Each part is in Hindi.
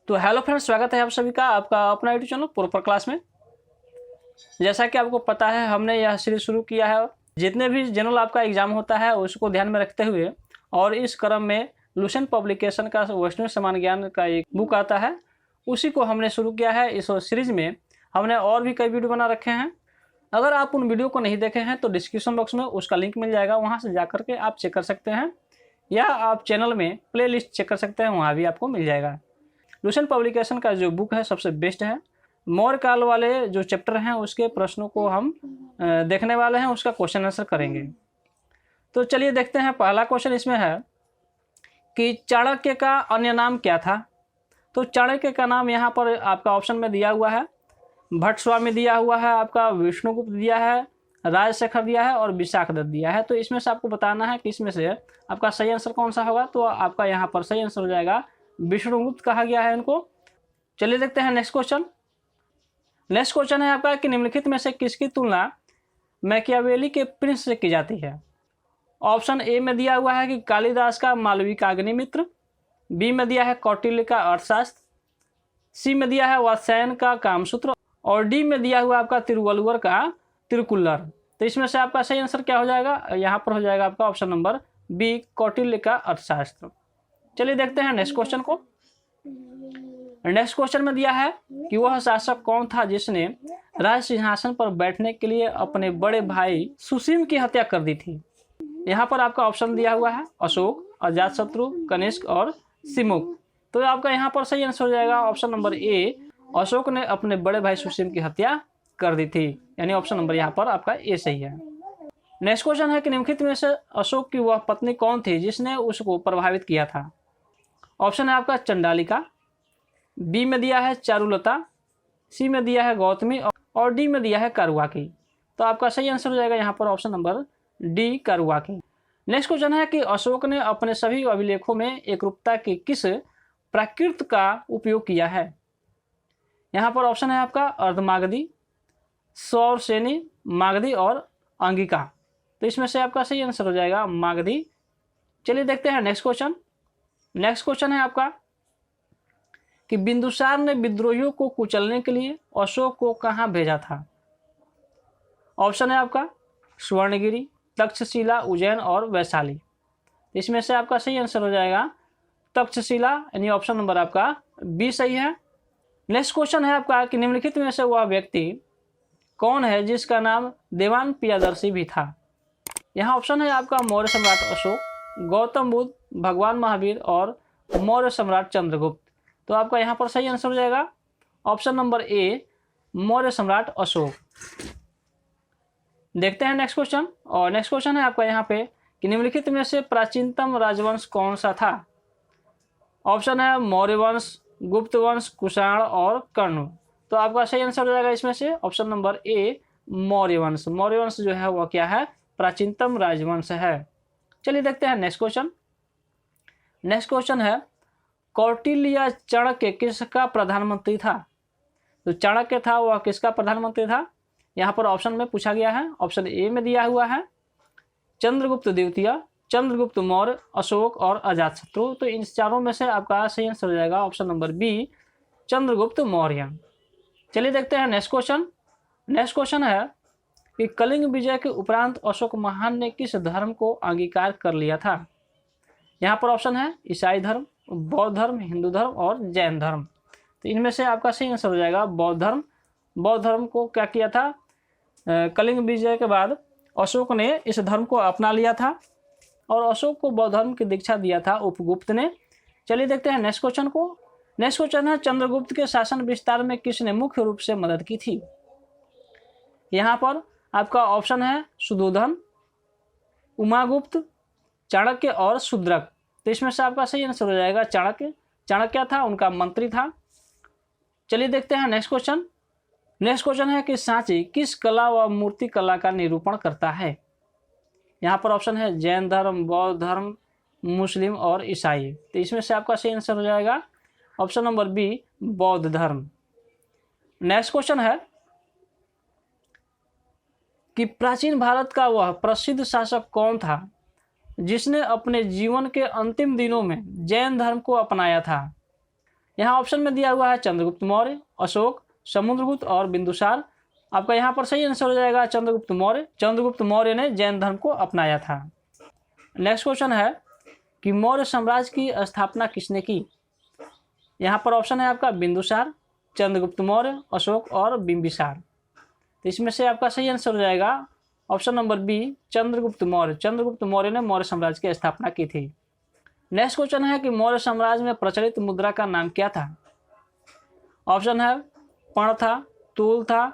तो हेलो फ्रेंड्स, स्वागत है आप सभी का आपका अपना यूट्यूब चैनल प्रॉपर क्लास में। जैसा कि आपको पता है, हमने यह सीरीज शुरू किया है। जितने भी जनरल आपका एग्जाम होता है उसको ध्यान में रखते हुए, और इस क्रम में लुसेंट पब्लिकेशन का वैष्णव समान ज्ञान का एक बुक आता है, उसी को हमने शुरू किया है। इस सीरीज में हमने और भी कई वीडियो बना रखे हैं। अगर आप उन वीडियो को नहीं देखे हैं तो डिस्क्रिप्शन बॉक्स में उसका लिंक मिल जाएगा, वहाँ से जा करके आप चेक कर सकते हैं, या आप चैनल में प्ले लिस्ट चेक कर सकते हैं, वहाँ भी आपको मिल जाएगा। लुसेंट पब्लिकेशन का जो बुक है सबसे बेस्ट है। मौर्य काल वाले जो चैप्टर हैं उसके प्रश्नों को हम देखने वाले हैं, उसका क्वेश्चन आंसर करेंगे। तो चलिए देखते हैं। पहला क्वेश्चन इसमें है कि चाणक्य का अन्य नाम क्या था। तो चाणक्य का नाम यहाँ पर आपका ऑप्शन में दिया हुआ है, भट्ट स्वामी दिया हुआ है, आपका विष्णुगुप्त दिया है, राजशेखर दिया है और विशाखदत्त दिया है। तो इसमें से आपको बताना है कि इसमें से आपका सही आंसर कौन सा होगा। तो आपका यहाँ पर सही आंसर हो जाएगा विष्णुगुप्त कहा गया है इनको। चलिए देखते हैं नेक्स्ट क्वेश्चन। नेक्स्ट क्वेश्चन है आपका कि निम्नलिखित में से किसकी तुलना मैकियावेली के प्रिंस से की जाती है। ऑप्शन ए में दिया हुआ है कि कालिदास का मालवी का अग्निमित्र, बी में दिया है कौटिल्य का अर्थशास्त्र, सी में दिया है वात्स्यायन का कामसूत्र, और डी में दिया हुआ आपका तिरुवल्लुवर का तिरुकुल्लर। तो इसमें से आपका सही आंसर क्या हो जाएगा। यहाँ पर हो जाएगा आपका ऑप्शन नंबर बी, कौटिल्य का अर्थशास्त्र। चलिए देखते हैं नेक्स्ट क्वेश्चन को। नेक्स्ट क्वेश्चन में दिया है कि वह शासक कौन था जिसने राज सिंहासन पर बैठने के लिए अपने बड़े भाई सुसीम की हत्या कर दी थी। यहाँ पर आपका ऑप्शन दिया हुआ है अशोक, अजातशत्रु, कनिष्क और सिमुक। तो आपका यहाँ पर सही आंसर हो जाएगा ऑप्शन नंबर ए, अशोक ने अपने बड़े भाई सुसीम की हत्या कर दी थी, यानी ऑप्शन नंबर यहाँ पर आपका ए सही है। नेक्स्ट क्वेश्चन है कि निम्नलिखित में से अशोक की वह पत्नी कौन थी जिसने उसको प्रभावित किया था। ऑप्शन है आपका चंडालिका, बी में दिया है चारुलता, सी में दिया है गौतमी और डी में दिया है कारुवाकी। तो आपका सही आंसर हो जाएगा यहाँ पर option number D, Karuvaki. Next question है कि अशोक ने अपने सभी अभिलेखों में एकरूपता की किस प्राकृत का उपयोग किया है। यहाँ पर ऑप्शन है आपका अर्धमागधी, सौरसेनी, मागधी और अंगिका। तो इसमें से आपका सही आंसर हो जाएगा मागधी। चलिए देखते हैं नेक्स्ट क्वेश्चन। नेक्स्ट क्वेश्चन है आपका कि बिंदुसार ने विद्रोहियों को कुचलने के लिए अशोक को कहाँ भेजा था। ऑप्शन है आपका स्वर्णगिरी, तक्षशिला, उज्जैन और वैशाली। इसमें से आपका सही आंसर हो जाएगा तक्षशिला, यानी ऑप्शन नंबर आपका बी सही है। नेक्स्ट क्वेश्चन है आपका कि निम्नलिखित में से वह व्यक्ति कौन है जिसका नाम देवान प्रियदर्शी भी था। यहाँ ऑप्शन है आपका मौर्य सम्राट अशोक, गौतम बुद्ध, भगवान महावीर और मौर्य सम्राट चंद्रगुप्त। तो आपका यहाँ पर सही आंसर हो जाएगा ऑप्शन नंबर ए, मौर्य सम्राट अशोक। देखते हैं नेक्स्ट क्वेश्चन। और नेक्स्ट क्वेश्चन है आपका यहाँ पे कि निम्नलिखित में से प्राचीनतम राजवंश कौन सा था। ऑप्शन है मौर्य वंश, गुप्त वंश, कुषाण और कर्ण। तो आपका सही आंसर हो जाएगा इसमें से ऑप्शन नंबर ए, मौर्य वंश। मौर्य वंश जो है वह क्या है, प्राचीनतम राजवंश है। चलिए देखते हैं नेक्स्ट क्वेश्चन। नेक्स्ट क्वेश्चन है कौटिल्य या चाणक्य किसका प्रधानमंत्री था। तो चाणक्य था वह किसका प्रधानमंत्री था। यहाँ पर ऑप्शन में पूछा गया है। ऑप्शन ए में दिया हुआ है चंद्रगुप्त द्वितीय, चंद्रगुप्त मौर्य, अशोक और अजातशत्रु। तो इन चारों में से आपका सही आंसर हो जाएगा option number B, Chandragupta Maurya. चलिए देखते हैं नेक्स्ट क्वेश्चन। नेक्स्ट क्वेश्चन है कि कलिंग विजय के उपरांत अशोक महान ने किस धर्म को अंगीकार कर लिया था। यहाँ पर ऑप्शन है ईसाई धर्म, बौद्ध धर्म, हिंदू धर्म और जैन धर्म। तो इनमें से आपका सही आंसर हो जाएगा बौद्ध धर्म। बौद्ध धर्म को क्या किया था, कलिंग विजय के बाद अशोक ने इस धर्म को अपना लिया था, और अशोक को बौद्ध धर्म की दीक्षा दिया था उपगुप्त ने। चलिए देखते हैं नेक्स्ट क्वेश्चन को। नेक्स्ट क्वेश्चन है चंद्रगुप्त के शासन विस्तार में किसने मुख्य रूप से मदद की थी। यहाँ पर आपका ऑप्शन है सुधोधन, उमागुप्त, चाणक्य और शूद्रक। तो इसमें से आपका सही आंसर हो जाएगा चाणक्य। चाणक्य था उनका मंत्री था। चलिए देखते हैं नेक्स्ट क्वेश्चन। नेक्स्ट क्वेश्चन है कि सांची किस कला व मूर्ति कला का निरूपण करता है। यहाँ पर ऑप्शन है जैन धर्म, बौद्ध धर्म, मुस्लिम और ईसाई। तो इसमें से आपका सही आंसर हो जाएगा ऑप्शन नंबर बी, बौद्ध धर्म। नेक्स्ट क्वेश्चन है कि प्राचीन भारत का वह प्रसिद्ध शासक कौन था जिसने अपने जीवन के अंतिम दिनों में जैन धर्म को अपनाया था। यहाँ ऑप्शन में दिया हुआ है चंद्रगुप्त मौर्य, अशोक, समुद्रगुप्त और बिंदुसार। आपका यहाँ पर सही आंसर हो जाएगा चंद्रगुप्त मौर्य। चंद्रगुप्त मौर्य ने जैन धर्म को अपनाया था। नेक्स्ट क्वेश्चन है कि मौर्य साम्राज्य की स्थापना किसने की। यहाँ पर ऑप्शन है आपका बिंदुसार, चंद्रगुप्त मौर्य, अशोक और बिंबिसार। तो इसमें से आपका सही आंसर हो जाएगा option number B, Chandragupta Maurya. Chandragupta Maurya ने मौर्य साम्राज्य की स्थापना की थी। नेक्स्ट क्वेश्चन है कि मौर्य साम्राज्य में प्रचलित मुद्रा का नाम क्या था। ऑप्शन है पण था, तूल था,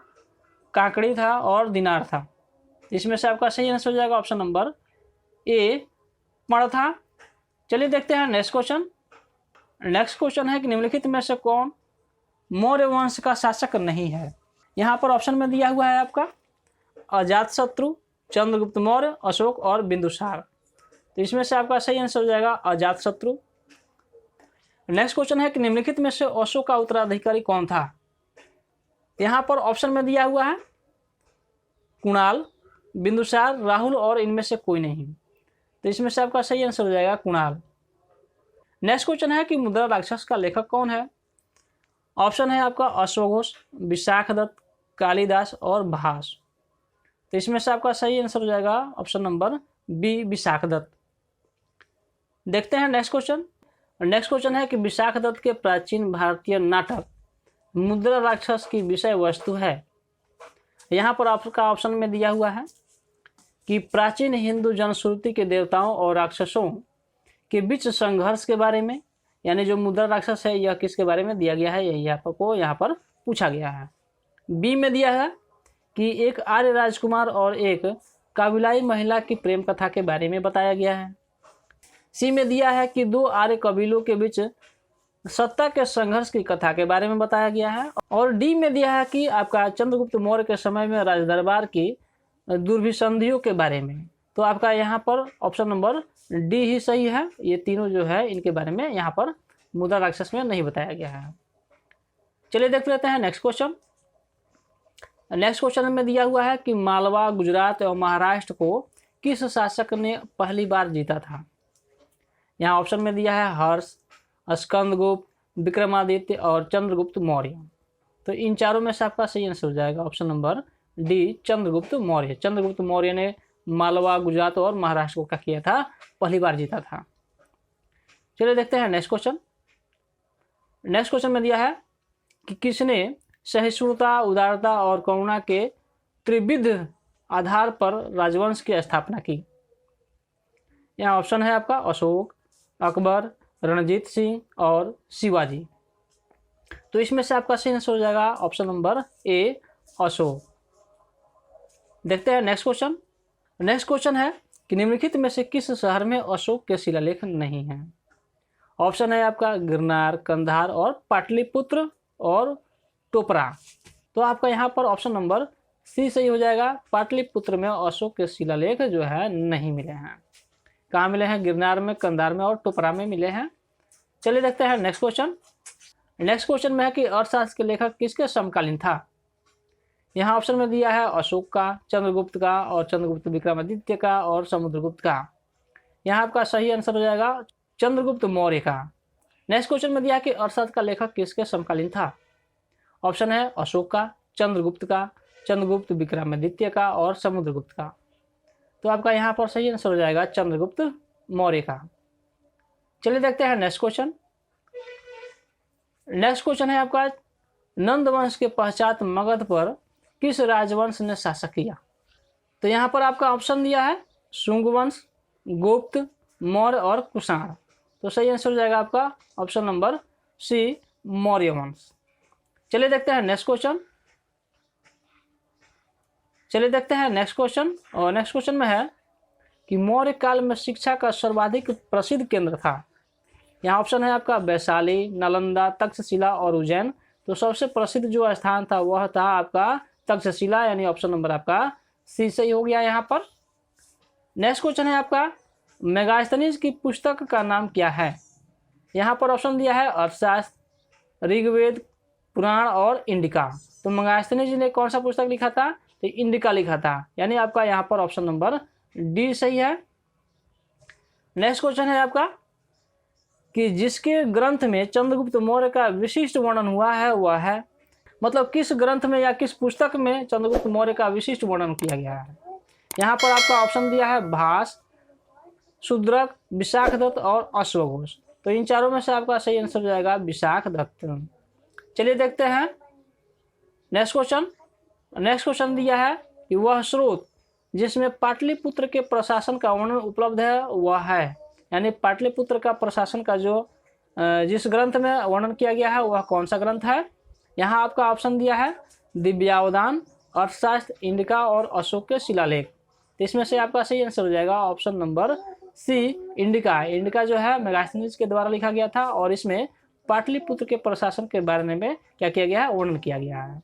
काकड़ी था और दिनार था। इसमें से आपका सही आंसर हो जाएगा ऑप्शन नंबर ए, पण था। चलिए देखते हैं नेक्स्ट क्वेश्चन। नेक्स्ट क्वेश्चन है कि निम्नलिखित में से कौन मौर्य वंश का शासक नहीं है। यहाँ पर ऑप्शन में दिया हुआ है आपका अजातशत्रु, चंद्रगुप्त मौर्य, अशोक और बिंदुसार। तो इसमें से आपका सही आंसर हो जाएगा अजातशत्रु। नेक्स्ट क्वेश्चन है कि निम्नलिखित में से अशोक का उत्तराधिकारी कौन था। यहाँ पर ऑप्शन में दिया हुआ है कुणाल, बिंदुसार, राहुल और इनमें से कोई नहीं। तो इसमें से आपका सही आंसर हो जाएगा कुणाल। नेक्स्ट क्वेश्चन है कि मुद्रा राक्षस का लेखक कौन है। ऑप्शन है आपका अश्वघोष, विशाखदत्त, कालिदास और भास। तो इसमें से आपका सही आंसर हो जाएगा ऑप्शन नंबर बी, विशाखदत्त। देखते हैं नेक्स्ट क्वेश्चन। नेक्स्ट क्वेश्चन है कि विशाखदत्त के प्राचीन भारतीय नाटक मुद्रा राक्षस की विषय वस्तु है। यहाँ पर आपका ऑप्शन में दिया हुआ है कि प्राचीन हिंदू जनश्रुति के देवताओं और राक्षसों के बीच संघर्ष के बारे में, यानी जो मुद्रा राक्षस है यह किसके बारे में दिया गया है, यही आपको यहाँ पर पूछा गया है। बी में दिया है कि एक आर्य राजकुमार और एक काबिलाई महिला की प्रेम कथा के बारे में बताया गया है। सी में दिया है कि दो आर्य कबीलों के बीच सत्ता के संघर्ष की कथा के बारे में बताया गया है। और डी में दिया है कि आपका चंद्रगुप्त मौर्य के समय में राजदरबार की दुर्भिसंधियों के बारे में। तो आपका यहाँ पर ऑप्शन नंबर डी ही सही है। ये तीनों जो है इनके बारे में यहाँ पर मुद्रा राक्षस में नहीं बताया गया है। चलिए देख लेते हैं नेक्स्ट क्वेश्चन। नेक्स्ट क्वेश्चन में दिया हुआ है कि मालवा, गुजरात और महाराष्ट्र को किस शासक ने पहली बार जीता था। यहाँ ऑप्शन में दिया है हर्ष, स्कंदगुप्त, विक्रमादित्य और चंद्रगुप्त मौर्य। तो इन चारों में से आपका सही आंसर हो जाएगा option number D, Chandragupta Maurya. Chandragupta Maurya ने मालवा, गुजरात और महाराष्ट्र को क्या किया था, पहली बार जीता था। चलिए देखते हैं नेक्स्ट क्वेश्चन। नेक्स्ट क्वेश्चन में दिया है कि किसने सहिष्णुता, उदारता और करुणा के त्रिविध आधार पर राजवंश की स्थापना की। यहाँ ऑप्शन है आपका अशोक, अकबर, रणजीत सिंह और शिवाजी। तो इसमें से आपका सही आंसर हो जाएगा ऑप्शन नंबर ए, अशोक। देखते हैं नेक्स्ट क्वेश्चन। नेक्स्ट क्वेश्चन है कि निम्नलिखित में से किस शहर में अशोक के शिलालेख नहीं है। ऑप्शन है आपका गिरनार, कंधार और पाटलिपुत्र और टोपरा। तो आपका यहाँ पर ऑप्शन नंबर सी सही हो जाएगा। पाटलिपुत्र में अशोक के शिलालेख जो है नहीं मिले हैं। कहाँ मिले हैं, गिरनार में, कंधार में और टोपरा में मिले हैं। चलिए देखते हैं नेक्स्ट क्वेश्चन। नेक्स्ट क्वेश्चन में है कि अर्थशास्त्र के लेखक किसके समकालीन था। यहाँ ऑप्शन में दिया है अशोक का, चंद्रगुप्त का और चंद्रगुप्त विक्रमादित्य का और समुद्रगुप्त का। यहाँ आपका सही आंसर हो जाएगा चंद्रगुप्त मौर्य का। नेक्स्ट क्वेश्चन में दिया कि अर्थशास्त्र का लेखक किसके समकालीन था। ऑप्शन है अशोक का, चंद्रगुप्त का, चंद्रगुप्त विक्रमादित्य का और समुद्रगुप्त का। तो आपका यहाँ पर सही आंसर हो जाएगा चंद्रगुप्त मौर्य का। चलिए देखते हैं नेक्स्ट क्वेश्चन। नेक्स्ट क्वेश्चन है आपका नंद वंश के पश्चात मगध पर किस राजवंश ने शासन किया। तो यहाँ पर आपका ऑप्शन दिया है शुंग वंश, गुप्त, मौर्य और कुषाण। तो सही आंसर हो जाएगा आपका ऑप्शन नंबर सी, मौर्य वंश। चलिए देखते हैं नेक्स्ट क्वेश्चन। चलिए देखते हैं नेक्स्ट क्वेश्चन। और नेक्स्ट क्वेश्चन में है कि मौर्य काल में शिक्षा का सर्वाधिक प्रसिद्ध केंद्र था। यहाँ ऑप्शन है आपका वैशाली, नालंदा, तक्षशिला और उज्जैन। तो सबसे प्रसिद्ध जो स्थान था वह था आपका तक्षशिला, यानी ऑप्शन नंबर आपका सी सही हो गया यहाँ पर। नेक्स्ट क्वेश्चन है आपका मेगास्थनीज की पुस्तक का नाम क्या है। यहाँ पर ऑप्शन दिया है अर्थशास्त्र, ऋग्वेद, पुराण और इंडिका। तो मेगास्थनीज ने कौन सा पुस्तक लिखा था, तो इंडिका लिखा था, यानी आपका यहाँ पर ऑप्शन नंबर डी सही है। नेक्स्ट क्वेश्चन है आपका कि जिसके ग्रंथ में चंद्रगुप्त मौर्य का विशिष्ट वर्णन हुआ है वह है, मतलब किस ग्रंथ में या किस पुस्तक में चंद्रगुप्त मौर्य का विशिष्ट वर्णन किया गया है। यहाँ पर आपका ऑप्शन दिया है भास, शूद्रक, विशाखदत्त और अश्वघोष। तो इन चारों में से आपका सही आंसर हो जाएगा विशाखदत्त। चलिए देखते हैं नेक्स्ट क्वेश्चन। नेक्स्ट क्वेश्चन दिया है कि वह स्रोत जिसमें पाटलिपुत्र के प्रशासन का वर्णन उपलब्ध है वह है, यानी पाटलिपुत्र का प्रशासन का जो जिस ग्रंथ में वर्णन किया गया है वह कौन सा ग्रंथ है। यहाँ आपका ऑप्शन दिया है दिव्यावदान, अर्थशास्त्र, इंडिका और अशोक के शिलालेख। तो इसमें से आपका सही आंसर हो जाएगा option number C, Indica. Indica जो है मेगास्थनीज के द्वारा लिखा गया था और इसमें पाटलिपुत्र के प्रशासन के बारे में क्या किया गया है, वर्णन किया गया है।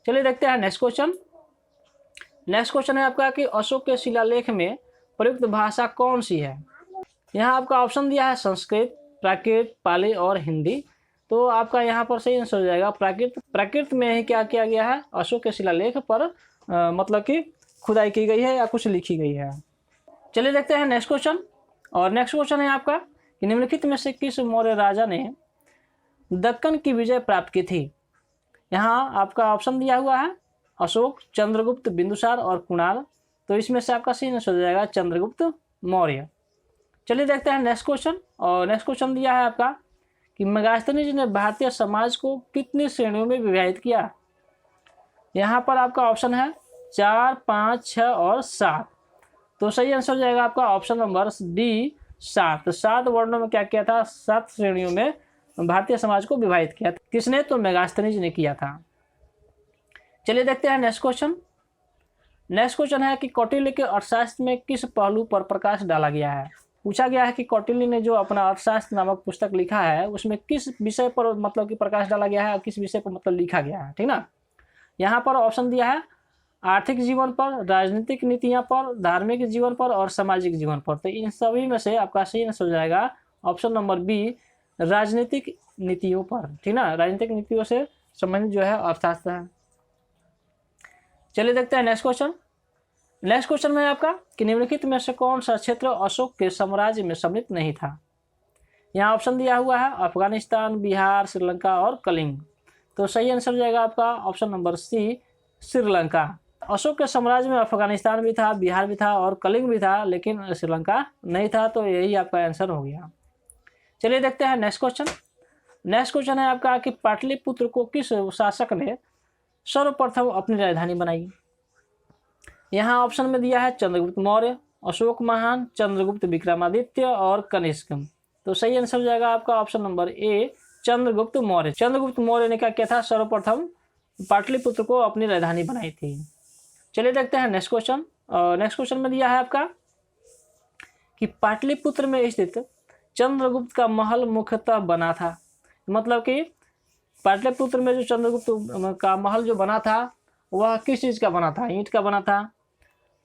चलिए देखते हैं नेक्स्ट क्वेश्चन। नेक्स्ट क्वेश्चन है आपका कि अशोक के शिलालेख में प्रयुक्त भाषा कौन सी है। यहाँ आपका ऑप्शन दिया है संस्कृत, प्राकृत, पाली और हिंदी। तो आपका यहाँ पर सही आंसर हो जाएगा प्राकृत। प्राकृत में ही क्या किया गया है, अशोक के शिलालेख पर मतलब कि खुदाई की गई है या कुछ लिखी गई है। चलिए देखते हैं नेक्स्ट क्वेश्चन। और नेक्स्ट क्वेश्चन है आपका कि निम्नलिखित में से किस मौर्य राजा ने दक्कन की विजय प्राप्त की थी। यहाँ आपका ऑप्शन दिया हुआ है अशोक, चंद्रगुप्त, बिंदुसार और कुणाल। तो इसमें से आपका सही आंसर हो जाएगा चंद्रगुप्त मौर्य। चलिए देखते हैं नेक्स्ट क्वेश्चन। और नेक्स्ट क्वेश्चन दिया है आपका कि मेगास्थनीज ने भारतीय समाज को कितनी श्रेणियों में विभाजित किया। यहाँ पर आपका ऑप्शन है 4, 5, 6 और 7। तो सही आंसर हो जाएगा आपका ऑप्शन नंबर डी 7। 7 वर्णों में क्या किया था, 7 श्रेणियों में भारतीय समाज को विभाजित किया था। किसने, तो मेगास्थनीज ने किया था। चलिए देखते हैं नेक्स्ट क्वेश्चन। नेक्स्ट क्वेश्चन है कि कौटिल्य के अर्थशास्त्र में किस पहलू पर प्रकाश डाला गया है। पूछा गया है कि कौटिल्य ने जो अपना अर्थशास्त्र नामक पुस्तक लिखा है उसमें किस विषय पर मतलब कि प्रकाश डाला गया है और किस विषय पर मतलब लिखा गया है, ठीक ना। यहाँ पर ऑप्शन दिया है आर्थिक जीवन पर, राजनीतिक नीतियाँ पर, धार्मिक जीवन पर और सामाजिक जीवन पर। तो इन सभी में से आपका सही आंसर हो जाएगा ऑप्शन नंबर बी, राजनीतिक नीतियों पर, ठीक ना। राजनीतिक नीतियों से संबंधित जो है अर्थशास्त्र है। चलिए देखते हैं नेक्स्ट क्वेश्चन। नेक्स्ट क्वेश्चन में आपका कि निम्नलिखित में से कौन सा क्षेत्र अशोक के साम्राज्य में सम्मिलित नहीं था। यहाँ ऑप्शन दिया हुआ है अफगानिस्तान, बिहार, श्रीलंका और कलिंग। तो सही आंसर हो जाएगा आपका option number C, Sri Lanka. Ashoka के साम्राज्य में अफगानिस्तान भी था, बिहार भी था और कलिंग भी था, लेकिन श्रीलंका नहीं था। तो यही आपका आंसर हो गया। चलिए देखते हैं नेक्स्ट क्वेश्चन। नेक्स्ट क्वेश्चन है आपका कि पाटलिपुत्र को किस शासक ने सर्वप्रथम अपनी राजधानी बनाई। यहाँ ऑप्शन में दिया है चंद्रगुप्त मौर्य, अशोक महान, चंद्रगुप्त विक्रमादित्य और कनिष्क। तो सही आंसर हो जाएगा आपका option number A, Chandragupta Maurya. Chandragupta Maurya ने क्या किया था, सर्वप्रथम पाटलिपुत्र को अपनी राजधानी बनाई थी। चलिए देखते हैं नेक्स्ट क्वेश्चन। नेक्स्ट क्वेश्चन में दिया है आपका कि पाटलिपुत्र में स्थित चंद्रगुप्त का महल मुख्यतः बना था। मतलब कि पाटलिपुत्र में जो चंद्रगुप्त का महल जो बना था वह किस चीज़ का बना था, ईंट का बना था,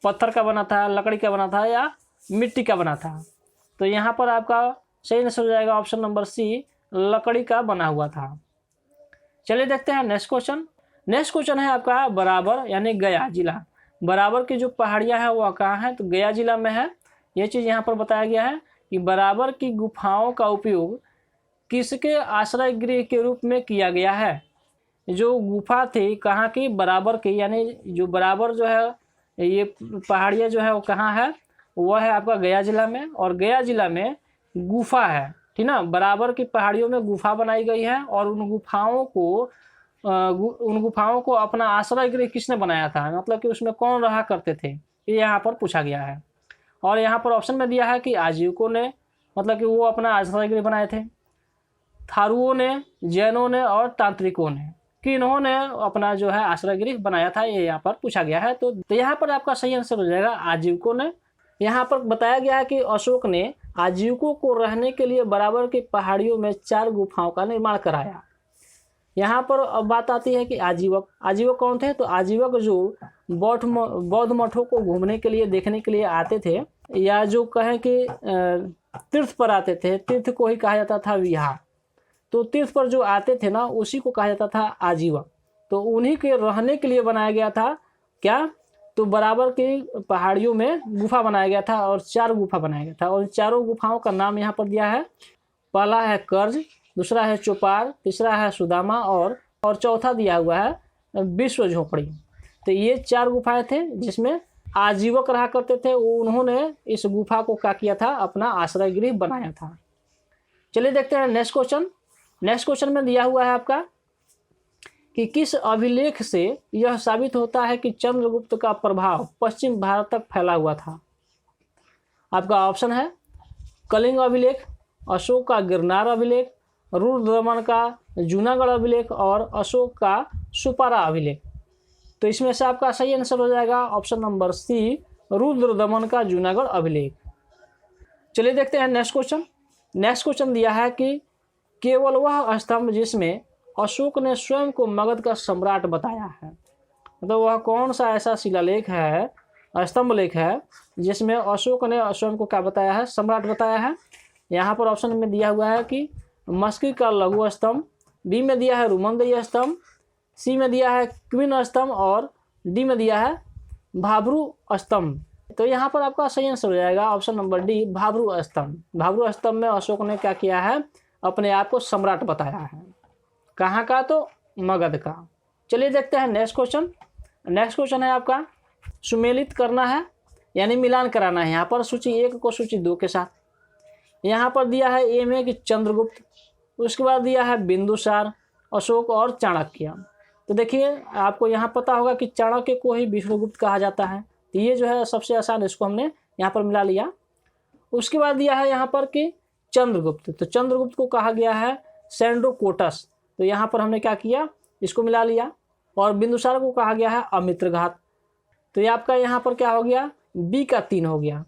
पत्थर का बना था, लकड़ी का बना था या मिट्टी का बना था। तो यहाँ पर आपका सही आंसर हो जाएगा ऑप्शन नंबर सी, लकड़ी का बना हुआ था। चलिए देखते हैं नेक्स्ट क्वेश्चन। नेक्स्ट क्वेश्चन है आपका बराबर यानी गया जिला। बराबर की जो पहाड़ियाँ हैं वह कहाँ हैं, तो गया जिला में है। ये चीज़ यहाँ पर बताया गया है कि बराबर की गुफाओं का उपयोग किसके आश्रय गृह के रूप में किया गया है। जो गुफा थी कहाँ की, बराबर की, यानी जो बराबर जो है ये पहाड़ियाँ जो है वो कहाँ है, वह है आपका गया जिला में। और गया जिला में गुफा है, ठीक ना। बराबर की पहाड़ियों में गुफा बनाई गई है और उन गुफाओं को अपना आश्रय गृह किसने बनाया था, मतलब कि उसमें कौन रहा करते थे, ये यहाँ पर पूछा गया है। और यहाँ पर ऑप्शन में दिया है कि आजीविकों ने, मतलब कि वो अपना आश्रय गृह बनाए थे, थारुओं ने, जैनों ने और तांत्रिकों ने, कि इन्होंने अपना जो है आश्रय गृह बनाया था, ये यहाँ पर पूछा गया है। तो यहाँ पर आपका सही आंसर हो जाएगा आजीविकों ने। यहाँ पर बताया गया है कि अशोक ने आजीविकों को रहने के लिए बराबर की पहाड़ियों में 4 गुफाओं का निर्माण कराया। यहाँ पर अब बात आती है कि आजीवक कौन थे, तो आजीवक जो बौद्ध मठों को घूमने के लिए, देखने के लिए आते थे, या जो कहें कि तीर्थ पर आते थे, तीर्थ को ही कहा जाता था विहार। तो तीर्थ पर जो आते थे ना, उसी को कहा जाता था आजीवक। तो उन्हीं के रहने के लिए बनाया गया था क्या, तो बराबर की पहाड़ियों में गुफा बनाया गया था और 4 गुफा बनाया गया था। और चारों गुफाओं का नाम यहाँ पर दिया है पहला है कर्ज, दूसरा है चौपार, तीसरा है सुदामा और चौथा दिया हुआ है विश्व झोपड़ी। तो ये 4 गुफाएं थे जिसमें आजीवक रहा करते थे। उन्होंने इस गुफा को क्या किया था, अपना आश्रय गृह बनाया था। चलिए देखते हैं नेक्स्ट क्वेश्चन। नेक्स्ट क्वेश्चन में दिया हुआ है आपका कि किस अभिलेख से यह साबित होता है कि चंद्रगुप्त का प्रभाव पश्चिम भारत तक फैला हुआ था। आपका ऑप्शन है कलिंग अभिलेख, अशोक का गिरनार अभिलेख, रुद्रदमन का जूनागढ़ अभिलेख और अशोक का सुपारा अभिलेख। तो इसमें से आपका सही आंसर हो जाएगा ऑप्शन नंबर सी, रुद्रदमन का जूनागढ़ अभिलेख। चलिए देखते हैं नेक्स्ट क्वेश्चन। नेक्स्ट क्वेश्चन दिया है कि केवल वह स्तंभ जिसमें अशोक ने स्वयं को मगध का सम्राट बताया है, मतलब वह कौन सा ऐसा शिलालेख है, स्तंभ लेख है जिसमें अशोक ने स्वयं को क्या बताया है, सम्राट बताया है। यहाँ पर ऑप्शन में दिया हुआ है कि मस्की का लघु स्तंभ, बी में दिया है रुमंदई स्तंभ, सी में दिया है क्वीन स्तंभ और डी में दिया है भाभरू स्तंभ। तो यहाँ पर आपका सही आंसर हो जाएगा ऑप्शन नंबर डी, भाभरू स्तंभ। भाभरू स्तंभ में अशोक ने क्या किया है, अपने आप को सम्राट बताया है। कहाँ का, तो मगध का। चलिए देखते हैं नेक्स्ट क्वेश्चन। नेक्स्ट क्वेश्चन है आपका सुमेलित करना है यानी मिलान कराना है यहाँ पर सूची 1 को सूची 2 के साथ। यहाँ पर दिया है ए में कि चंद्रगुप्त, उसके बाद दिया है बिंदुसार, अशोक और चाणक्य। तो देखिए आपको यहाँ पता होगा कि चाणक्य को ही विष्णुगुप्त कहा जाता है, तो ये जो है सबसे आसान, इसको हमने यहाँ पर मिला लिया। उसके बाद दिया है यहाँ पर कि चंद्रगुप्त, तो चंद्रगुप्त को कहा गया है सैंड्रोकोटस, तो यहाँ पर हमने क्या किया, इसको मिला लिया। और बिंदुसार को कहा गया है अमित्रघात, तो ये आपका यहाँ पर क्या हो गया, बी का 3 हो गया।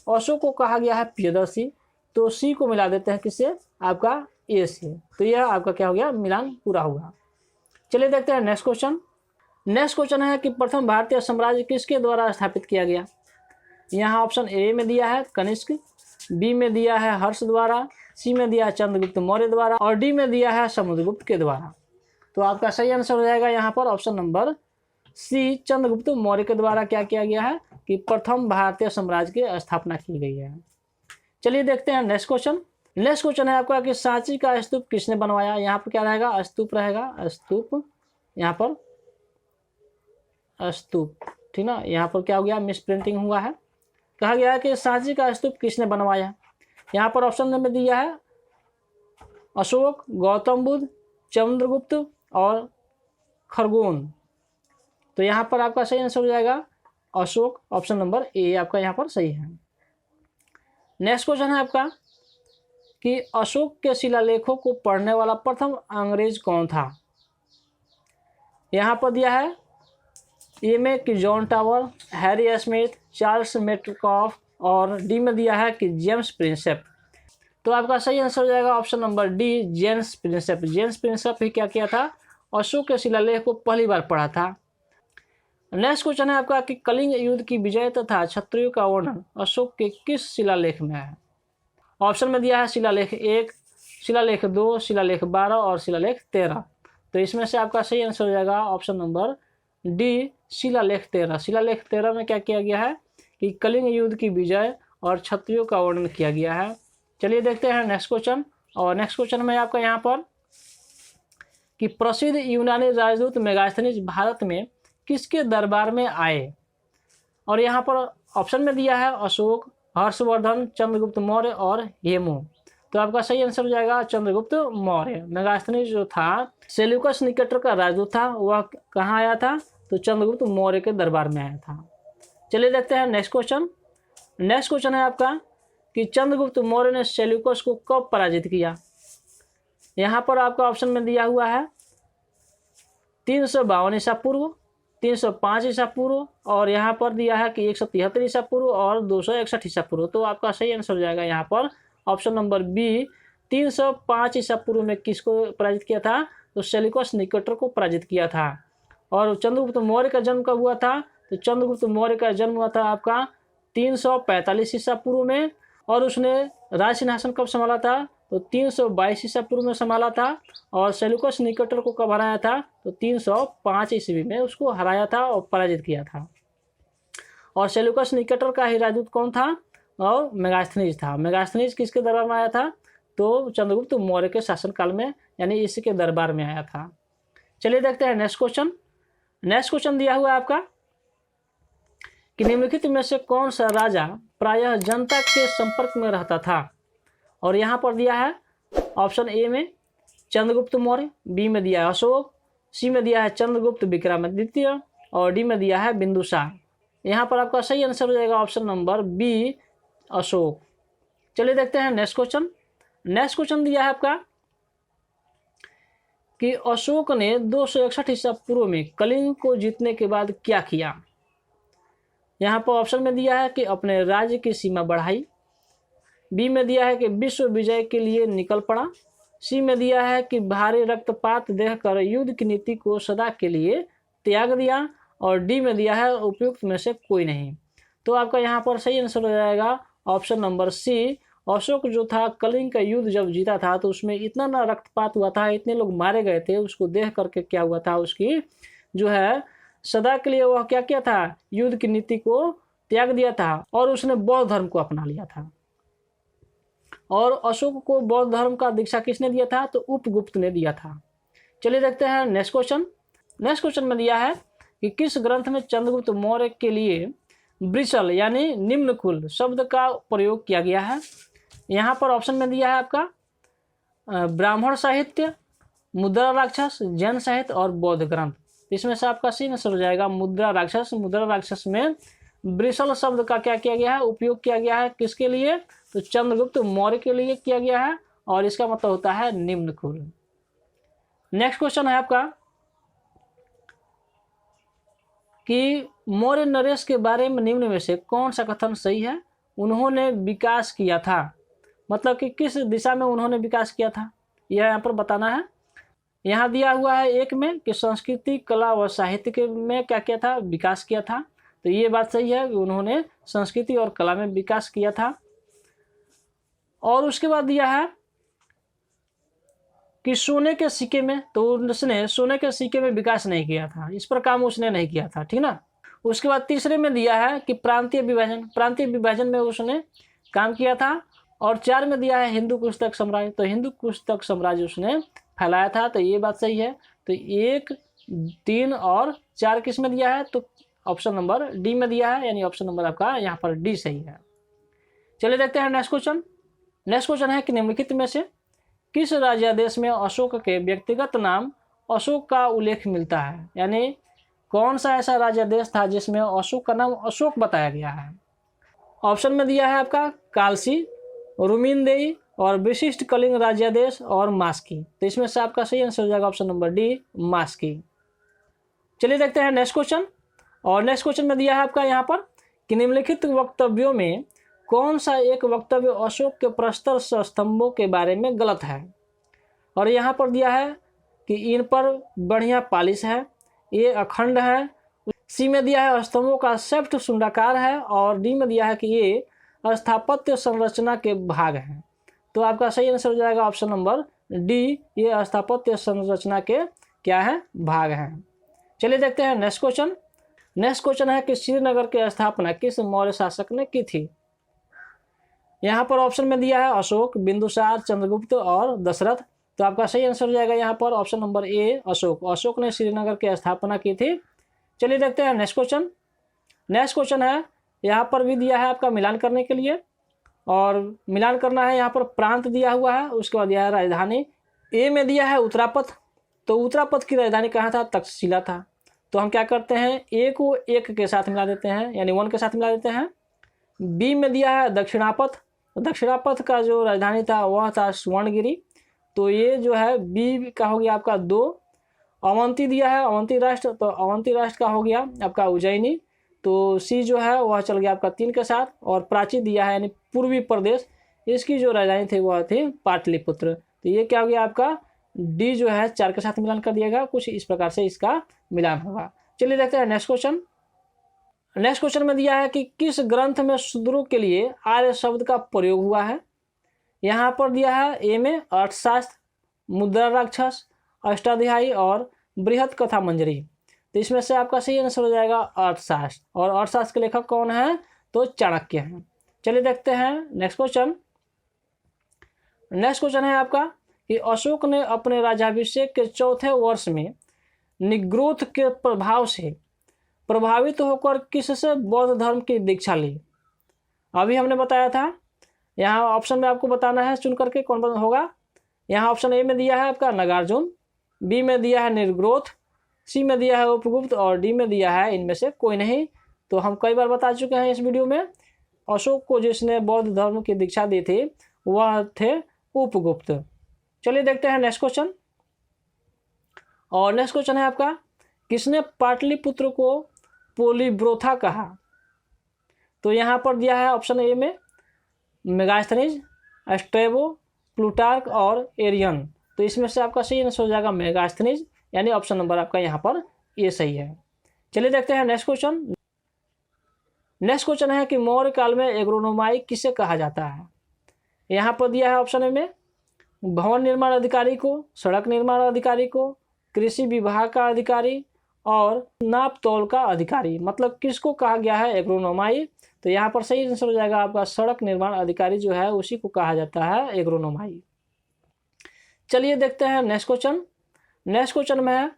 अशोक को कहा गया है प्रियदर्शी, तो सी को मिला देते हैं किससे, आपका ए से, तो यह आपका क्या हो गया, मिलान पूरा हुआ। चलिए देखते हैं नेक्स्ट क्वेश्चन। नेक्स्ट क्वेश्चन है कि प्रथम भारतीय साम्राज्य किसके द्वारा स्थापित किया गया। यहाँ ऑप्शन ए में दिया है कनिष्क, बी में दिया है हर्ष द्वारा, सी में दिया है चंद्रगुप्त मौर्य द्वारा और डी में दिया है समुद्रगुप्त के द्वारा। तो आपका सही आंसर हो जाएगा यहाँ पर option number C, Chandragupta Maurya के द्वारा क्या किया गया है कि प्रथम भारतीय साम्राज्य की स्थापना की गई है। चलिए देखते हैं नेक्स्ट क्वेश्चन। नेक्स्ट क्वेश्चन है आपका कि सांची का स्तूप किसने बनवाया। यहाँ पर क्या रहेगा, स्तूप रहेगा, स्तूप, यहाँ पर स्तूप, ठीक ना। यहाँ पर क्या हो गया, मिस प्रिंटिंग हुआ है। कहा गया है कि सांची का स्तूप किसने बनवाया। यहाँ पर ऑप्शन में दिया है अशोक, गौतम बुद्ध, चंद्रगुप्त और खरगोन। तो यहाँ पर आपका सही आंसर हो जाएगा अशोक, ऑप्शन नंबर ए आपका यहाँ पर सही है। नेक्स्ट क्वेश्चन है आपका कि अशोक के शिलालेखों को पढ़ने वाला प्रथम अंग्रेज कौन था। यहाँ पर दिया है ए में कि John tower, Harry Smith, Charles Metcalfe और डी में दिया है कि जेम्स प्रिंसेप। तो आपका सही आंसर हो जाएगा option number D, James Prinsep. James Prinsep ही क्या किया था, अशोक के शिलालेख को पहली बार पढ़ा था। नेक्स्ट क्वेश्चन है आपका कि कलिंग युद्ध की विजय तथा क्षत्रियों का वर्णन अशोक के किस शिलालेख में है। ऑप्शन में दिया है शिलालेख 1, शिलालेख 2, शिलालेख 12 और शिलालेख 13। तो इसमें से आपका सही आंसर हो जाएगा ऑप्शन नंबर डी, शिलालेख 13। शिलालेख 13 में क्या किया गया है कि कलिंग युद्ध की विजय और क्षत्रियों का वर्णन किया गया है। चलिए देखते हैं नेक्स्ट क्वेश्चन। और नेक्स्ट क्वेश्चन में आपका यहाँ पर कि प्रसिद्ध यूनानी राजदूत मेगास्थनीज भारत में किसके दरबार में आए। और यहाँ पर ऑप्शन में दिया है अशोक, हर्षवर्धन, चंद्रगुप्त मौर्य और हेमू। तो आपका सही आंसर हो जाएगा चंद्रगुप्त मौर्य। मेगास्थनीज जो था सेल्यूकस निकेटर का राजदूत था, वह कहाँ आया था, तो चंद्रगुप्त मौर्य के दरबार में आया था। चलिए देखते हैं नेक्स्ट क्वेश्चन। नेक्स्ट क्वेश्चन है आपका कि चंद्रगुप्त मौर्य ने सेल्यूकस को कब पराजित किया। यहाँ पर आपका ऑप्शन में दिया हुआ है 352 ईसा पूर्व, 305 ईसा पूर्व और यहाँ पर दिया है कि 173 ईसा पूर्व और 261 ईसा पूर्व। तो आपका सही आंसर हो जाएगा यहाँ पर ऑप्शन नंबर बी, 305 ईसा पूर्व में किसको पराजित किया था, तो सेल्यूकस निकेटर को पराजित किया था। और चंद्रगुप्त मौर्य का जन्म कब हुआ था, तो चंद्रगुप्त मौर्य का जन्म हुआ था आपका 345 ईसा पूर्व में और उसने राज सिंहासन कब संभाला था, तो 322 ईसा पूर्व में संभाला था। और सेल्यूकस निकेटर को कब हराया था, तो 305 ईस्वी में उसको हराया था और पराजित किया था। और सेल्यूकस निकेटर का ही राजदूत कौन था, और मेगास्थनीज था। मेगास्थनीज किसके दरबार में आया था, तो चंद्रगुप्त मौर्य के शासनकाल में यानी इसके दरबार में आया था। चलिए देखते हैं नेक्स्ट क्वेश्चन। नेक्स्ट क्वेश्चन दिया हुआ है आपका कि निम्नलिखित में से कौन सा राजा प्रायः जनता के संपर्क में रहता था। और यहाँ पर दिया है ऑप्शन ए में चंद्रगुप्त मौर्य, बी में दिया है अशोक, सी में दिया है चंद्रगुप्त विक्रमादित्य और डी में दिया है बिंदुसार। यहाँ पर आपका सही आंसर हो जाएगा ऑप्शन नंबर बी अशोक। चलिए देखते हैं नेक्स्ट क्वेश्चन। नेक्स्ट क्वेश्चन दिया है आपका कि अशोक ने 261 ईसा पूर्व में कलिंग को जीतने के बाद क्या किया। यहाँ पर ऑप्शन में दिया है कि अपने राज्य की सीमा बढ़ाई, बी में दिया है कि विश्व विजय के लिए निकल पड़ा, सी में दिया है कि भारी रक्तपात देखकर युद्ध की नीति को सदा के लिए त्याग दिया और डी में दिया है उपयुक्त में से कोई नहीं। तो आपका यहाँ पर सही आंसर हो जाएगा ऑप्शन नंबर सी। अशोक जो था कलिंग का युद्ध जब जीता था तो उसमें इतना ना रक्तपात हुआ था, इतने लोग मारे गए थे, उसको देख करके क्या हुआ था, उसकी जो है सदा के लिए वह क्या किया था, युद्ध की नीति को त्याग दिया था और उसने बौद्ध धर्म को अपना लिया था। और अशोक को बौद्ध धर्म का दीक्षा किसने दिया था, तो उपगुप्त ने दिया था। चलिए देखते हैं नेक्स्ट क्वेश्चन। नेक्स्ट क्वेश्चन में दिया है कि किस ग्रंथ में चंद्रगुप्त मौर्य के लिए ब्रिशल यानी निम्न कुल शब्द का प्रयोग किया गया है। यहाँ पर ऑप्शन में दिया है आपका ब्राह्मण साहित्य, मुद्रा राक्षस, जैन साहित्य और बौद्ध ग्रंथ। इसमें से आपका सही आंसर हो जाएगा मुद्रा राक्षस। मुद्रा राक्षस में ब्रिशल शब्द का क्या किया गया है, उपयोग किया गया है, किसके लिए, तो चंद्रगुप्त मौर्य के लिए किया गया है और इसका मतलब होता है निम्न कुल। नेक्स्ट क्वेश्चन है आपका कि मौर्य नरेश के बारे में निम्न में से कौन सा कथन सही है। उन्होंने विकास किया था, मतलब कि किस दिशा में उन्होंने विकास किया था, यह यहाँ पर बताना है। यहाँ दिया हुआ है एक में कि संस्कृति, कला व साहित्य के में क्या किया था, विकास किया था। तो ये बात सही है कि उन्होंने संस्कृति और कला में विकास किया था। और उसके बाद दिया है कि सोने के सिक्के में, तो उसने सोने के सिक्के में विकास नहीं किया था, इस पर काम उसने नहीं किया था, ठीक ना। उसके बाद तीसरे में दिया है कि प्रांतीय विभाजन में उसने काम किया था। और 4 में दिया है हिंदू पुस्तक साम्राज्य, तो हिंदू पुस्तक साम्राज्य उसने फैलाया था। तो ये बात सही है। तो 1, 3 और 4 किस में दिया है, तो ऑप्शन नंबर डी में दिया है, यानी ऑप्शन नंबर आपका यहाँ पर डी सही है। चलिए देखते हैं नेक्स्ट क्वेश्चन। नेक्स्ट क्वेश्चन है कि निम्नलिखित में से किस राज्यादेश में अशोक के व्यक्तिगत नाम अशोक का उल्लेख मिलता है, यानी कौन सा ऐसा राज्यादेश था जिसमें अशोक का नाम अशोक बताया गया है। ऑप्शन में दिया है आपका कालसी, रुमिनदेई और विशिष्ट कलिंग राज्यादेश और मास्की। तो इसमें से आपका सही आंसर हो जाएगा ऑप्शन नंबर डी मास्की। चलिए देखते हैं नेक्स्ट क्वेश्चन। और नेक्स्ट क्वेश्चन में दिया है आपका यहाँ पर कि निम्नलिखित वक्तव्यों में कौन सा एक वक्तव्य अशोक के प्रस्तर स्तंभों के बारे में गलत है। और यहाँ पर दिया है कि इन पर बढ़िया पालिश है, ये अखंड है, सी में दिया है स्तंभों का सेफ्ट सुंडाकार है और डी में दिया है कि ये स्थापत्य संरचना के भाग हैं। तो आपका सही आंसर हो जाएगा ऑप्शन नंबर डी, ये स्थापत्य संरचना के क्या है, भाग हैं। चलिए देखते हैं नेक्स्ट क्वेश्चन। नेक्स्ट क्वेश्चन है कि श्रीनगर की स्थापना किस मौर्य शासक ने की थी। यहाँ पर ऑप्शन में दिया है अशोक, बिंदुसार, चंद्रगुप्त और दशरथ। तो आपका सही आंसर हो जाएगा यहाँ पर option number A Ashok. Ashok ने श्रीनगर की स्थापना की थी। चलिए देखते हैं नेक्स्ट क्वेश्चन। नेक्स्ट क्वेश्चन है, यहाँ पर भी दिया है आपका मिलान करने के लिए, और मिलान करना है। यहाँ पर प्रांत दिया हुआ है, उसके बाद दिया है राजधानी। ए में दिया है उत्तरापथ, तो उत्तरापथ की राजधानी कहाँ था, तक्षशिला था। तो हम क्या करते हैं, ए को 1 के साथ मिला देते हैं, यानी 1 के साथ मिला देते हैं। बी में दिया है दक्षिणापथ, दक्षिणापथ का जो राजधानी था वह था स्वर्णगिरी। तो ये जो है बी का हो गया आपका 2। अवंती दिया है अवंती राष्ट्र, तो अवंती राष्ट्र का हो गया आपका उज्जैनी। तो सी जो है वह चल गया आपका 3 के साथ। और प्राची दिया है यानी पूर्वी प्रदेश, इसकी जो राजधानी थी वह थी पाटलिपुत्र। तो ये क्या हो गया आपका डी जो है 4 के साथ मिलान कर दिएगा। कुछ इस प्रकार से इसका मिलान होगा। चलिए देखते हैं नेक्स्ट क्वेश्चन। नेक्स्ट क्वेश्चन में दिया है कि किस ग्रंथ में शूद्रों के लिए आर्य शब्द का प्रयोग हुआ है। यहाँ पर दिया है ए में अर्थशास्त्र, मुद्रा राक्षस, अष्टाध्यायी और बृहत कथा मंजरी। तो इसमें से आपका सही आंसर हो जाएगा अर्थशास्त्र। और अर्थशास्त्र के लेखक कौन है, तो चाणक्य हैं। चलिए देखते हैं नेक्स्ट क्वेश्चन। नेक्स्ट क्वेश्चन है आपका कि अशोक ने अपने राज्याभिषेक के चौथे वर्ष में निग्रोध के प्रभाव से प्रभावित होकर किससे बौद्ध धर्म की दीक्षा ली? अभी हमने बताया था, यहाँ ऑप्शन में आपको बताना है चुन करके कौन होगा। यहाँ ऑप्शन ए में दिया है आपका नागार्जुन, बी में दिया है निर्ग्रोथ, सी में दिया है उपगुप्त और डी में दिया है इनमें से कोई नहीं। तो हम कई बार बता चुके हैं इस वीडियो में, अशोक को जिसने बौद्ध धर्म की दीक्षा दी थी वह थे उपगुप्त। चलिए देखते हैं नेक्स्ट क्वेश्चन। और नेक्स्ट क्वेश्चन है आपका, किसने पाटलिपुत्र को पोलीब्रोथा कहा? तो यहाँ पर दिया है ऑप्शन ए में मेगास्थनीज, स्ट्रेबो, प्लूटार्क और एरियन। तो इसमें से आपका सही आंसर हो जाएगा मेगास्थनीज, यानी ऑप्शन नंबर आपका यहाँ पर ये सही है। चलिए देखते हैं नेक्स्ट क्वेश्चन। नेक्स्ट क्वेश्चन है कि मौर्य काल में एग्रोनोमाई किसे कहा जाता है? यहाँ पर दिया है ऑप्शन ए में भवन निर्माण अधिकारी को, सड़क निर्माण अधिकारी को, कृषि विभाग का अधिकारी और नाप तौल का अधिकारी। मतलब किसको कहा गया है एग्रोनोमाई? तो यहाँ पर सही आंसर हो जाएगा आपका सड़क निर्माण अधिकारी जो है उसी को कहा जाता है एग्रोनोमाई। चलिए देखते हैं नेक्स्ट क्वेश्चन। नेक्स्ट क्वेश्चन में है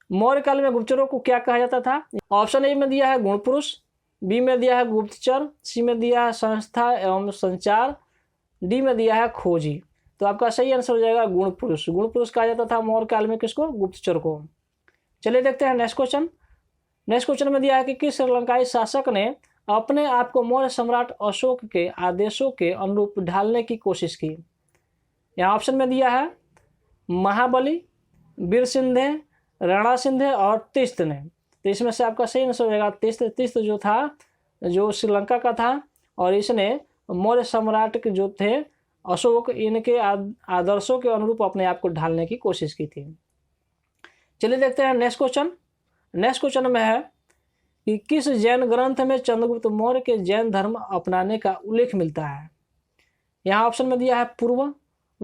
मौर्य काल में गुप्तचरों को क्या कहा जाता था? ऑप्शन ए में दिया है गुण पुरुष, बी में दिया है गुप्तचर, सी में दिया है संस्था एवं संचार, डी में दिया है खोजी। तो आपका सही आंसर हो जाएगा गुण पुरुष। गुण पुरुष कहा जाता था मौर्य काल में किसको? गुप्तचर को। चलिए देखते हैं नेक्स्ट क्वेश्चन। नेक्स्ट क्वेश्चन में दिया है कि किस श्रीलंकाई शासक ने अपने आप को मौर्य सम्राट अशोक के आदेशों के अनुरूप ढालने की कोशिश की? यहाँ ऑप्शन में दिया है महाबली, वीरसिंधे, राणा सिंधे और तिस्त ने। तो इसमें से आपका सही आंसर हो जाएगा तिस्त। तिस्त जो था जो श्रीलंका का था और इसने मौर्य सम्राट के जो थे अशोक, इनके आदर्शों के अनुरूप अपने आप को ढालने की कोशिश की थी। चलिए देखते हैं नेक्स्ट क्वेश्चन। नेक्स्ट क्वेश्चन में है कि किस जैन ग्रंथ में चंद्रगुप्त मौर्य के जैन धर्म अपनाने का उल्लेख मिलता है? यहाँ ऑप्शन में दिया है पूर्व,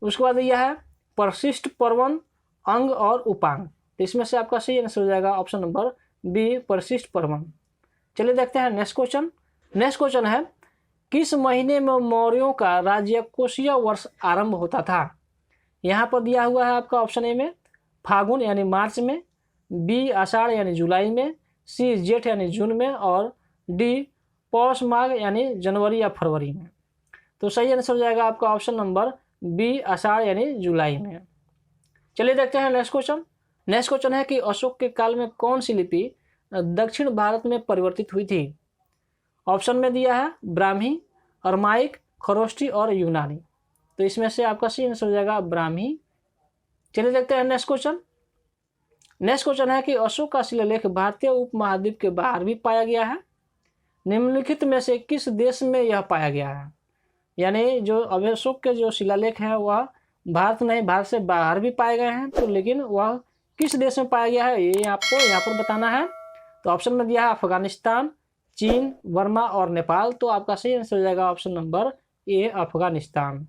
उसके बाद दिया है परिशिष्ट पर्वन, अंग और उपांग। तो इसमें से आपका सही आंसर हो जाएगा ऑप्शन नंबर बी परिशिष्ट पर्वन। चलिए देखते हैं नेक्स्ट क्वेश्चन। नेक्स्ट क्वेश्चन है किस महीने में मौर्यों का राजकोषीय वर्ष आरंभ होता था? यहाँ पर दिया हुआ है आपका ऑप्शन ए में फागुन यानी मार्च में, बी आषाढ़ यानी जुलाई में, सी जेठ यानी जून में और डी पौष माघ यानी जनवरी या फरवरी में। तो सही आंसर हो जाएगा आपका ऑप्शन नंबर बी आषाढ़ यानी जुलाई में। चलिए देखते हैं नेक्स्ट क्वेश्चन। नेक्स्ट क्वेश्चन है कि अशोक के काल में कौन सी लिपि दक्षिण भारत में परिवर्तित हुई थी? ऑप्शन में दिया है ब्राह्मी, अरमाइक, खरोष्टी और यूनानी। तो इसमें से आपका सही आंसर हो जाएगा ब्राह्मी। चलिए देखते हैं नेक्स्ट क्वेश्चन। नेक्स्ट क्वेश्चन है कि अशोक का शिलालेख भारतीय उपमहाद्वीप के बाहर भी पाया गया है। निम्नलिखित में से किस देश में यह पाया गया है? यानी जो अशोक के जो शिलालेख है वह भारत नहीं, भारत से बाहर भी पाए गए हैं, तो लेकिन वह किस देश में पाया गया है ये आपको यहाँ पर बताना है। तो ऑप्शन में दिया है अफगानिस्तान, चीन, बर्मा और नेपाल। तो आपका सही आंसर हो जाएगा ऑप्शन नंबर ए अफगानिस्तान।